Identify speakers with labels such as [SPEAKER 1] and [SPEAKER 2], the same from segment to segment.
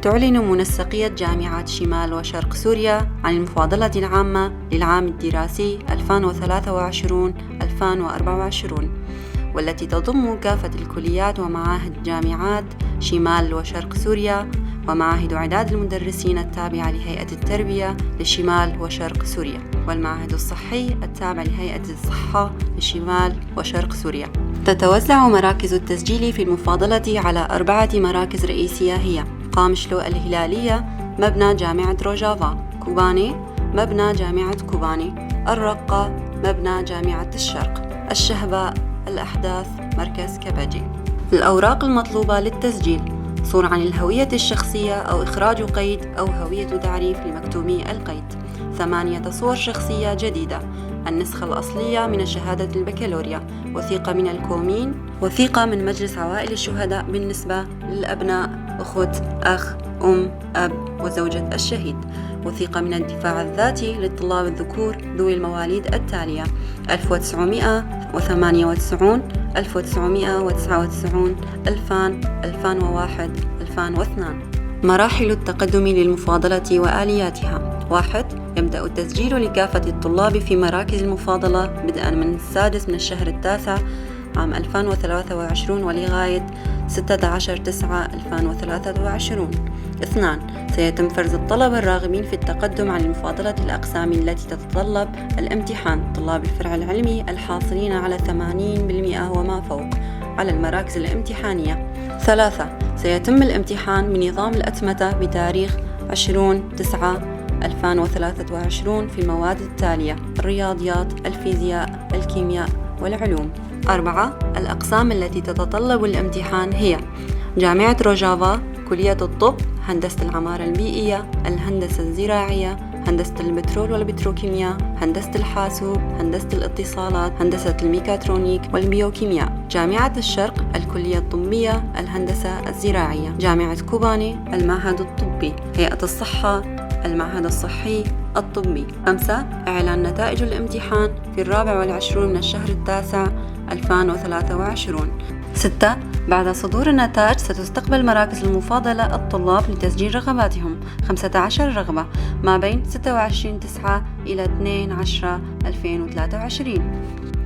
[SPEAKER 1] تعلن منسقية جامعات شمال وشرق سوريا عن المفاضلة العامة للعام الدراسي 2023-2024، والتي تضم كافة الكليات ومعاهد جامعات شمال وشرق سوريا ومعاهد إعداد المدرسين التابعة لهيئة التربية لشمال وشرق سوريا، والمعهد الصحي التابع لهيئة الصحة لشمال وشرق سوريا. تتوزع مراكز التسجيل في المفاضلة على 4 مراكز رئيسية هي: قامشلو الهلالية، مبنى جامعة روجافا، كوباني مبنى جامعة كوباني، الرقة مبنى جامعة الشرق، الشهباء، الأحداث مركز كبجي. الأوراق المطلوبة للتسجيل: صورة عن الهوية الشخصية أو إخراج قيد أو هوية تعريف لمكتومي القيد، 8 صور شخصية جديدة، النسخة الأصلية من شهادة البكالوريا، وثيقة من الكومين، وثيقة من مجلس عوائل الشهداء بالنسبة للأبناء، أخت، أخ، أم، أب وزوجة الشهيد، وثيقة من الدفاع الذاتي للطلاب الذكور ذوي المواليد التالية: 1998 1999 2000 2001 2002. مراحل التقدم للمفاضلة وآلياتها: 1. يبدأ التسجيل لكافة الطلاب في مراكز المفاضلة بدءا من السادس من الشهر التاسع عام 2023 ولغاية 16/9/2023. 2. سيتم فرز الطلبة الراغبين في التقدم عن المفاضلة الأقسام التي تتطلب الامتحان، طلاب الفرع العلمي الحاصلين على 80% وما فوق على المراكز الامتحانية. 3. سيتم الامتحان بنظام الأتمتة بتاريخ 20/9/2023 في المواد التالية: الرياضيات، الفيزياء، الكيمياء والعلوم. 4. الأقسام التي تتطلب الامتحان هي: جامعة روجافا، كلية الطب، هندسة العمارة البيئية، الهندسة الزراعية، هندسة البترول والبتروكيمياء، هندسة الحاسوب، هندسة الاتصالات، هندسة الميكاترونيك والبيوكيمياء. جامعة الشرق، الكلية الطبية، الهندسة الزراعية. جامعة كوباني، المعهد الطبي. هيئة الصحة، المعهد الصحي الطبي. 5. إعلان نتائج الامتحان في 24 من الشهر التاسع 2023. 6. بعد صدور النتائج ستستقبل مراكز المفاضلة الطلاب لتسجيل رغباتهم، 15 رغبة ما بين 26/9 إلى 2/10/2023.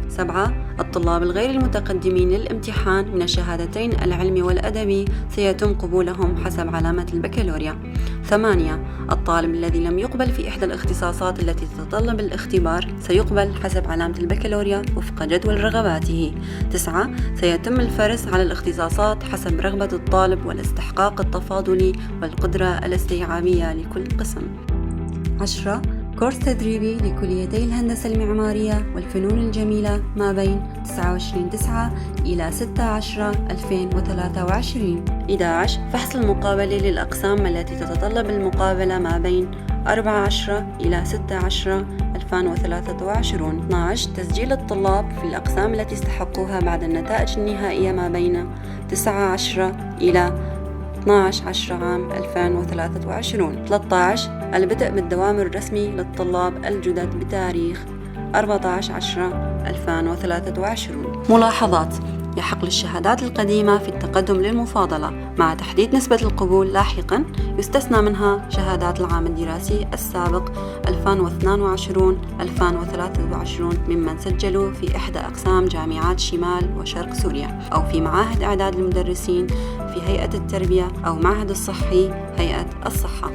[SPEAKER 1] 7. الطلاب الغير المتقدمين للامتحان من الشهادتين العلمي والأدبي سيتم قبولهم حسب علامة البكالوريا. 8. الطالب الذي لم يقبل في إحدى الاختصاصات التي تتطلب الاختبار سيقبل حسب علامة البكالوريا وفق جدول رغباته. 9. سيتم الفرز على الاختصاصات حسب رغبة الطالب والاستحقاق التفاضلي والقدرة الاستيعابية لكل قسم. 10. كورس تدريبي لكليتي الهندسة المعمارية والفنون الجميلة ما بين 29/9 إلى 6/10/2023. 11. فحص المقابلة للأقسام التي تتطلب المقابلة ما بين 4/10 إلى 6/10/2023. 12. تسجيل الطلاب في الأقسام التي استحقوها بعد النتائج النهائية ما بين 9/10 إلى 12/10 عام 2023. 13. البدء بالدوام الرسمي للطلاب الجدد بتاريخ 14/10/2023. ملاحظات: يحق للشهادات القديمة في التقدم للمفاضلة مع تحديد نسبة القبول لاحقاً، يستثنى منها شهادات العام الدراسي السابق 2022-2023 ممن سجلوا في إحدى أقسام جامعات شمال وشرق سوريا أو في معاهد إعداد المدرسين في هيئة التربية أو معهد الصحي هيئة الصحة.